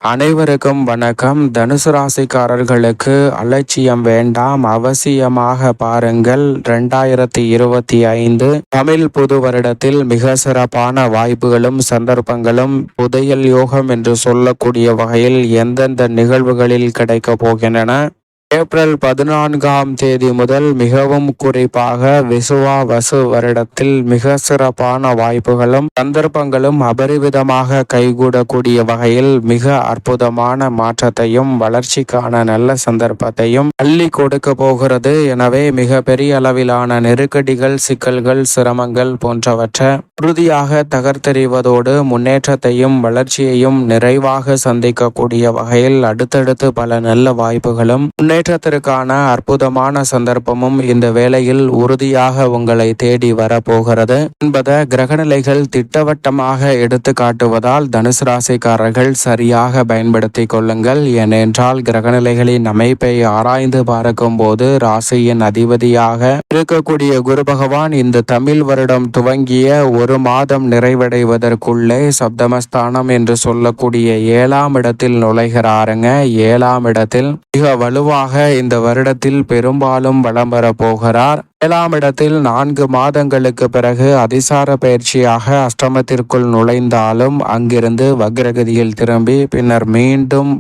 அனைவருக்கும் வணக்கம். தனுசு ராசிக்காரர்களுக்கு அலட்சியம் வேண்டாம், அவசியமாக பாருங்கள். 2025 தமிழ் புது வருடத்தில் மிக சிறப்பான வாய்ப்புகளும் சந்தர்ப்பங்களும் புதையல் யோகம் என்று சொல்லக்கூடிய வகையில் எந்தெந்த நிகழ்வுகளில் கிடைக்கப் போகின்றன. ஏப்ரல் 14ஆம் தேதி முதல் மிகவும் குறிப்பாக விசுவாவசு வருடத்தில் மிக சிறப்பான வாய்ப்புகளும் சந்தர்ப்பங்களும் அபரிவிதமாக கைகூடக்கூடிய வகையில் மிக அற்புதமான மாற்றத்தையும் வளர்ச்சிக்கான நல்ல சந்தர்ப்பத்தையும் அள்ளி கொடுக்க போகிறது. எனவே மிக பெரிய அளவிலான நெருக்கடிகள், சிக்கல்கள், சிரமங்கள் போன்றவற்றை உறுதியாக தகர்த்தெறிவதோடு முன்னேற்றத்தையும் வளர்ச்சியையும் நிறைவாக சந்திக்கக்கூடிய வகையில் அடுத்தடுத்து பல நல்ல வாய்ப்புகளும் முன்னேற்றத்திற்கான அற்புதமான சந்தர்ப்பமும் இந்த வேளையில் உறுதியாக உங்களை தேடி வரப்போகிறது என்பதை கிரகநிலைகள் திட்டவட்டமாக எடுத்து காட்டுவதால் தனுசு ராசிக்காரர்கள் சரியாக பயன்படுத்தி கொள்ளுங்கள். ஏனென்றால் கிரகநிலைகளின் அமைப்பை ஆராய்ந்து பார்க்கும் போது ராசியின் அதிபதியாக இருக்கக்கூடிய குரு பகவான் இந்த தமிழ் வருடம் துவங்கிய ஒரு மாதம் நிறைவடைவதற்குள்ளே சப்தமஸ்தானம் என்று சொல்லக்கூடிய 7ஆம் இடத்தில் நுழைகிறாருங்க. 7ஆம் இடத்தில் மிக வலுவாக இந்த வருடத்தில் பெரும்பாலும் வலம் வர போகிறார். 7ஆம் இடத்தில் 4 மாதங்களுக்கு பிறகு அதிசார பயிற்சியாக அஷ்டமத்திற்குள் நுழைந்தாலும் அங்கிருந்து வக்ரகதியில் திரும்பி பின்னர் மீண்டும்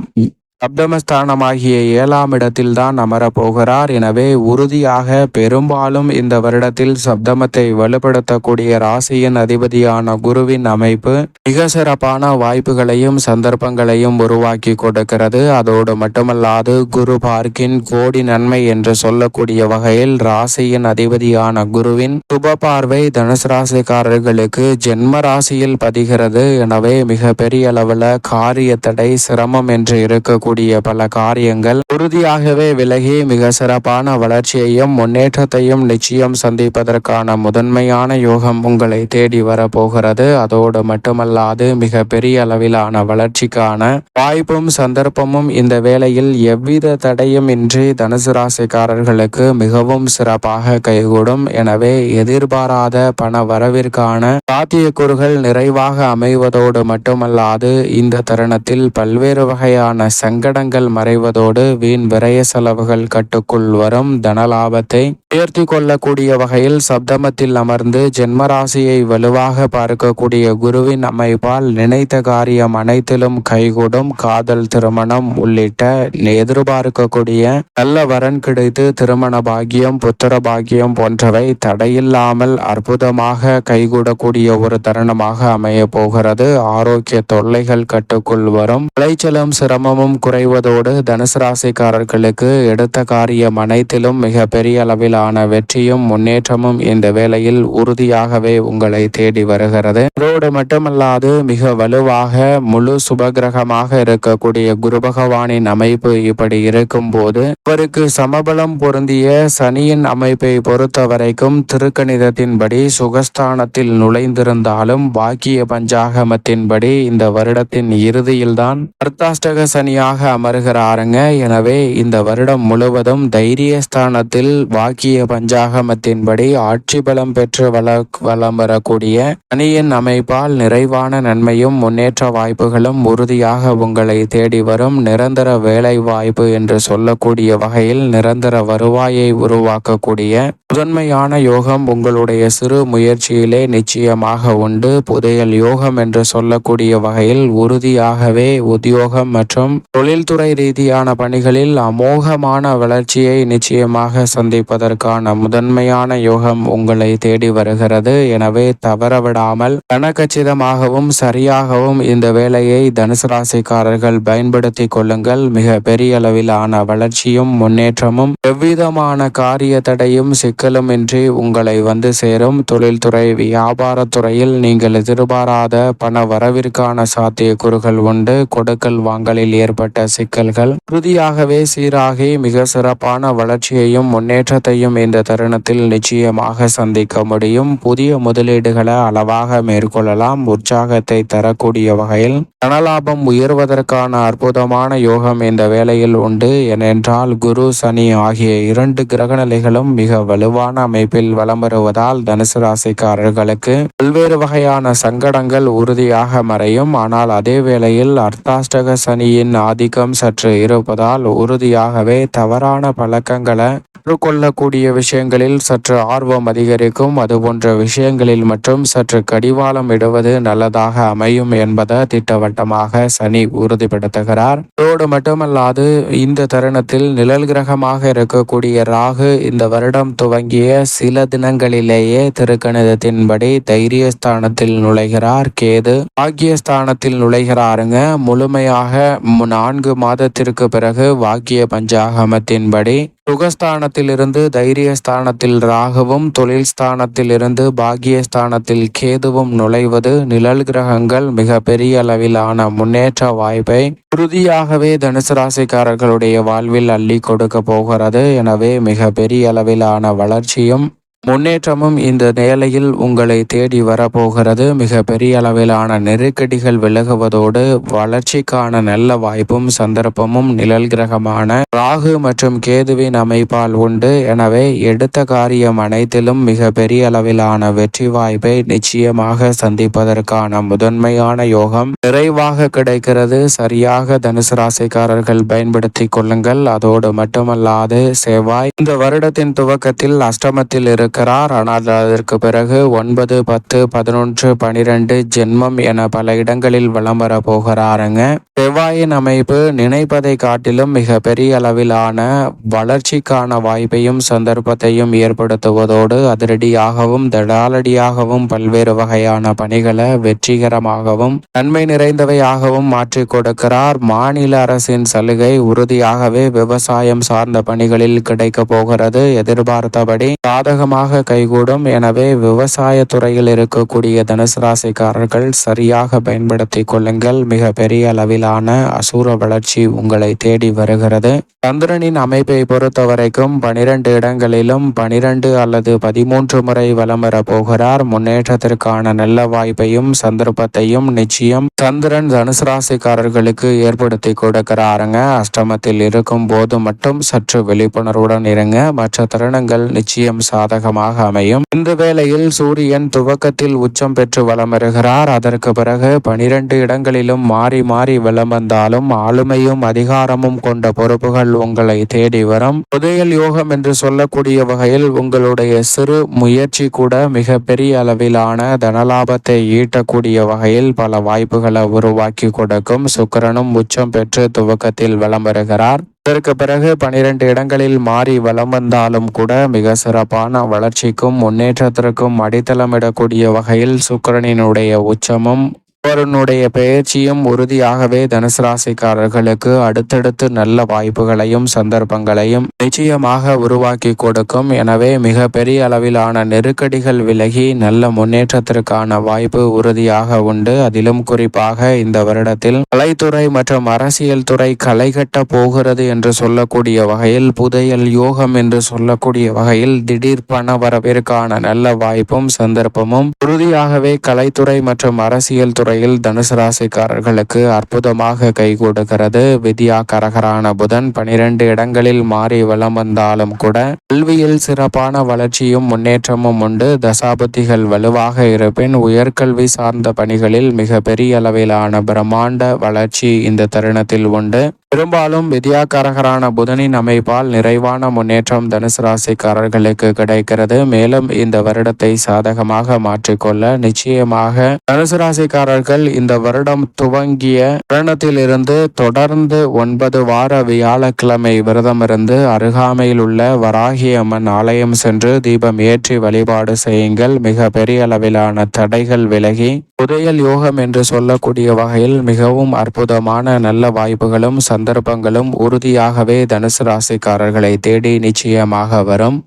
சப்தமஸ்தானமாகிய 7ஆம் இடத்தில் தான் அமரப்போகிறார். எனவே உறுதியாக பெரும்பாலும் இந்த வருடத்தில் சப்தமத்தை வலுப்படுத்தக்கூடிய ராசியின் அதிபதியான குருவின் அமைப்பு மிக சிறப்பான வாய்ப்புகளையும் சந்தர்ப்பங்களையும் உருவாக்கி கொடுக்கிறது. அதோடு மட்டுமல்லாது குரு பார்க்கின் கோடி நன்மை என்று சொல்லக்கூடிய வகையில் ராசியின் அதிபதியான குருவின் சுப பார்வை தனுசு ராசிக்காரர்களுக்கு ஜென்ம ராசியில் பதிகிறது. எனவே மிக பெரிய அளவில் காரிய தடை, சிரமம் என்று இருக்கக்கூடிய பல காரியங்கள் உறுதியாகவே விலகி மிக சிறப்பான வளர்ச்சியையும் முன்னேற்றத்தையும் நிச்சயம் சந்திப்பதற்கான முதன்மையான யோகம் உங்களை தேடி வரப்போகிறது. அதோடு மட்டுமல்லாது மிக பெரிய அளவிலான வளர்ச்சிக்கான வாய்ப்பும் சந்தர்ப்பமும் இந்த வேளையில் எவ்வித தடையும் இன்றி தனுசு ராசிக்காரர்களுக்கு மிகவும் சிறப்பாக கைகூடும். எனவே எதிர்பாராத பண வரவிற்கான சாத்தியக்கூறுகள் நிறைவாக அமைவதோடு மட்டுமல்லாது இந்த தருணத்தில் பல்வேறு வகையான சங்கடங்கள் மறைவதோடு வீண் விரய செலவுகள் கட்டுக்குள் வரும். தனலாபத்தை உயர்த்தி கொள்ளக்கூடிய வகையில் சப்தமத்தில் அமர்ந்து ஜென்மராசியை வலுவாக பார்க்கக்கூடிய குருவின் அமைப்பால் நினைத்த காரியம் அனைத்திலும் கைகூடும். காதல், திருமணம் உள்ளிட்ட எதிர்பார்க்கக்கூடிய நல்ல வரன் கிடைத்து திருமண பாக்கியம், புத்திர பாக்கியம் போன்றவை தடையில்லாமல் அற்புதமாக கைகூடக்கூடிய ஒரு தருணமாக அமைய போகிறது. ஆரோக்கிய தொல்லைகள் கட்டுக்குள் வரும். விளைச்சலும் சிரமமும் குறைவதோடு தனுசு ராசிக்காரர்களுக்கு எடுத்த காரியம் அனைத்திலும் மிக பெரிய அளவிலான வெற்றியும் முன்னேற்றமும் இந்த வேளையில் உறுதியாகவே உங்களை தேடி வருகிறது. இதோடு மட்டுமல்லாது மிக வலுவாக முழு சுபகிரகமாக இருக்கக்கூடிய குரு பகவானின் அமைப்பு இப்படி இருக்கும் போது அவருக்கு சமபலம் பொருந்திய சனியின் அமைப்பை பொறுத்த வரைக்கும் திருக்கணிதத்தின்படி சுகஸ்தானத்தில் நுழைந்திருந்தாலும் பாக்கிய பஞ்சாகமத்தின்படி இந்த வருடத்தின் இறுதியில்தான் அர்த்தாஷ்டக சனியாக அமர்கிறாருங்க. எனவே இந்த வருடம் முழுவதும் தைரியஸ்தானத்தில் வாக்கிய பஞ்சாகமத்தின்படி ஆட்சி பலம் பெற்று வலம் வரக்கூடிய சனியின் அமைப்பால் நிறைவான நன்மையும் முன்னேற்ற வாய்ப்புகளும் உறுதியாக உங்களை தேடி வரும். நிரந்தர வேலை வாய்ப்பு என்று சொல்லக்கூடிய வகையில் நிரந்தர வருவாயை உருவாக்கக்கூடிய முதன்மையான யோகம் உங்களுடைய சிறு முயற்சியிலே நிச்சயமாக உண்டு. புதையல் யோகம் என்று சொல்லக்கூடிய வகையில் உறுதியாகவே உத்தியோகம் மற்றும் தொழில்துறை ரீதியான பணிகளில் அமோகமான வளர்ச்சியை நிச்சயமாக சந்திப்பதற்கான முதன்மையான யோகம் உங்களை தேடி வருகிறது. எனவே தவறவிடாமல் கனகச்சிதமாகவும் சரியாகவும் இந்த வேலையை தனுசு ராசிக்காரர்கள் பயன்படுத்தி கொள்ளுங்கள். மிக பெரிய அளவிலான வளர்ச்சியும் முன்னேற்றமும் எவ்விதமான காரிய தடையும் சிக்கலும் இன்றி உங்களை வந்து சேரும். தொழில்துறை, வியாபாரத்துறையில் நீங்கள் எதிர்பாராத பண வரவிற்கான சாத்தியக்கூறுகள் உண்டு. கொடுக்கல் வாங்கலில் ஏற்பட்ட உள்ளிட்ட சிக்கல்கள் உறுதியாகவே சீராகி மிக சிறப்பான வளர்ச்சியையும் முன்னேற்றத்தையும் இந்த தருணத்தில் நிச்சயமாக சந்திக்க முடியும். புதிய முதலீடுகளை அளவாக மேற்கொள்ளலாம். உற்சாகத்தை தரக்கூடிய வகையில் தனலாபம் உயர்வதற்கான அற்புதமான யோகம் இந்த வேளையில் உண்டு. ஏனென்றால் குரு சனி ஆகிய 2 கிரகநிலைகளும் மிக வலுவான அமைப்பில் வலம் வருவதால் தனுசு ராசிக்காரர்களுக்கு பல்வேறு வகையான சங்கடங்கள் உறுதியாக மறையும். ஆனால் அதே வேளையில் அர்த்தாஷ்டக சனியின் ஆதிக்கம் சற்று இருப்பதால் உறுதியாகவே தவறான பழக்கங்களை கொள்ளக்கூடிய விஷயங்களில் சற்று ஆர்வம் அதிகரிக்கும். அதுபோன்ற விஷயங்களில் மட்டும் சற்று கடிவாளம் இடுவது நல்லதாக அமையும் என்பதை திட்டவட்டமாக சனி உறுதிப்படுத்துகிறார். அதோடு மட்டுமல்லாது இந்த தருணத்தில் நிழல் கிரகமாக இருக்கக்கூடிய ராகு இந்த வருடம் துவங்கிய சில தினங்களிலேயே திருக்கணிதத்தின்படி தைரியஸ்தானத்தில் நுழைகிறார். கேது பாக்கியஸ்தானத்தில் நுழைகிறாருங்க. முழுமையாக 4 மாதத்திற்கு பிறகு வாக்கிய பஞ்சாகமத்தின்படி சுகஸ்தானத்திலிருந்து தைரியஸ்தானத்தில் ராகுவும் தொழில் ஸ்தானத்தில் இருந்து பாக்கியஸ்தானத்தில் கேதுவும் நுழைவது நிழல் கிரகங்கள் மிக பெரிய அளவிலான முன்னேற்ற வாய்ப்பை உறுதியாகவே தனுசு ராசிக்காரர்களுடைய வாழ்வில் அள்ளி கொடுக்க போகிறது. எனவே மிக பெரிய அளவிலான வளர்ச்சியும் முன்னேற்றமும் இந்த வேளையில் உங்களை தேடி வரப்போகிறது. மிக பெரிய அளவிலான நெருக்கடிகள் விலகுவதோடு வளர்ச்சிக்கான நல்ல வாய்ப்பும் சந்தர்ப்பமும் நிழல் கிரகமான ராகு மற்றும் கேதுவின் அமைப்பால் உண்டு. எனவே எடுத்த காரியம் அனைத்திலும் மிக பெரிய அளவிலான வெற்றி வாய்ப்பை நிச்சயமாக சந்திப்பதற்கான முதன்மையான யோகம் நிறைவாக கிடைக்கிறது. சரியாக தனுசு ராசிக்காரர்கள் பயன்படுத்தி கொள்ளுங்கள். அதோடு மட்டுமல்லாது செவ்வாய் இந்த வருடத்தின் துவக்கத்தில் அஷ்டமத்தில் இருக்கிறார். ஆனால் அதற்கு பிறகு 9, 10, 11, 12 ஜென்மம் என பல இடங்களில் வலம் வர போகிறாருங்க. செவ்வாயின் அமைப்பு நினைப்பதை காட்டிலும் மிக பெரிய அளவிலான வளர்ச்சிக்கான வாய்ப்பையும் சந்தர்ப்பத்தையும் ஏற்படுத்துவதோடு அதிரடியாகவும் தடாலடியாகவும் பல்வேறு வகையான பணிகளை வெற்றிகரமாகவும் நன்மை நிறைந்தவையாகவும் மாற்றி கொடுக்கிறார். மாநில அரசின் சலுகை உறுதியாகவே விவசாயம் சார்ந்த பணிகளில் கிடைக்க போகிறது. எதிர்பார்த்தபடி சாதகமாக கைகூடும். எனவே விவசாய துறையில் இருக்கக்கூடிய தனுசு ராசிக்காரர்கள் சரியாக பயன்படுத்தி கொள்ளுங்கள். மிக பெரிய அளவிலான அசூர வளர்ச்சி உங்களை தேடி வருகிறது. சந்திரனின் அமைப்பை பொறுத்த வரைக்கும் 12 இடங்களிலும் 12 அல்லது 13 முறை வலம் வர போகிறார். முன்னேற்றத்திற்கான நல்ல வாய்ப்பையும் சந்தர்ப்பத்தையும் நிச்சயம் சந்திரன் தனுசு ராசிக்காரர்களுக்கு ஏற்படுத்தி கொடுக்கிறாருங்க. அஷ்டமத்தில் இருக்கும் போது மட்டும் சற்று விழிப்புணர்வுடன் இருங்க. மற்ற தருணங்கள் நிச்சயம் சாதகமாக அமையும். இந்த வேளையில் சூரியன் துவக்கத்தில் உச்சம் பெற்று வலம் வருகிறார். அதற்கு பிறகு 12 இடங்களிலும் மாறி மாறி வலம் வந்தாலும் ஆளுமையும் அதிகாரமும் கொண்ட பொறுப்புகள் உங்களை தேடி வரும். புதையல் யோகம் என்று சொல்லக்கூடிய வகையில் உங்களுடைய சிறு முயற்சி கூட மிக பெரிய அளவிலான தனலாபத்தை ஈட்டக்கூடிய வகையில் பல வாய்ப்புகளை உருவாக்கி கொடுக்கும். சுக்கிரனும் உச்சம் பெற்று துவக்கத்தில் வலம் வருகிறார். இதற்கு பிறகு 12 இடங்களில் மாறி வலம் வந்தாலும் கூட மிக சிறப்பான வளர்ச்சிக்கும் முன்னேற்றத்திற்கும் அடித்தளமிடக்கூடிய வகையில் சுக்கிரனினுடைய உச்சமும் அவருடைய பெயர்ச்சியும் உறுதியாகவே தனுசு ராசிக்காரர்களுக்கு அடுத்தடுத்து நல்ல வாய்ப்புகளையும் சந்தர்ப்பங்களையும் நிச்சயமாக உருவாக்கி கொடுக்கும். எனவே மிக பெரிய அளவிலான நெருக்கடிகள் விலகி நல்ல முன்னேற்றத்திற்கான வாய்ப்பு உறுதியாக உண்டு. அதிலும் குறிப்பாக இந்த வருடத்தில் கலைத்துறை மற்றும் அரசியல் துறை களை கட்ட போகிறது என்று சொல்லக்கூடிய வகையில் புதையல் யோகம் என்று சொல்லக்கூடிய வகையில் திடீர் பண வரவிற்கான நல்ல வாய்ப்பும் சந்தர்ப்பமும் உறுதியாகவே கலைத்துறை மற்றும் அரசியல் துறை தனுசு ராசிக்காரர்களுக்கு அற்புதமாக கைகூடுகிறது. வித்யாகாரகரான புதன் 12 இடங்களில் மாறி வலம் வந்தாலும் கூட கல்வியில் சிறப்பான வளர்ச்சியும் முன்னேற்றமும் உண்டு. தசாபுத்திகள் வலுவாக இருப்பின் உயர்கல்வி சார்ந்த பணிகளில் மிக பெரிய அளவிலான பிரம்மாண்ட வளர்ச்சி இந்த தருணத்தில் உண்டு. பெரும்பாலும் வித்யாகாரகரான புதனின் அமைப்பால் நிறைவான முன்னேற்றம் தனுசு ராசிக்காரர்களுக்கு கிடைக்கிறது. மேலும் இந்த வருடத்தை சாதகமாக மாற்றிக்கொள்ள நிச்சயமாக தனுசு ராசிக்காரர்கள் இந்த வருடம் துவங்கிய தருணத்திலிருந்து தொடர்ந்து 9 வார வியாழக்கிழமை விரதமிருந்து அருகாமையில் உள்ள வராகி அம்மன் ஆலயம் சென்று தீபம் ஏற்றி வழிபாடு செய்யுங்கள். மிக பெரிய அளவிலான தடைகள் விலகி புதையல் யோகம் என்று சொல்லக்கூடிய வகையில் மிகவும் அற்புதமான நல்ல வாய்ப்புகளும் சந்தர்ப்பங்களும் உறுதியாகவே தனுசு ராசிக்காரர்களை தேடி நிச்சயமாக வரும்.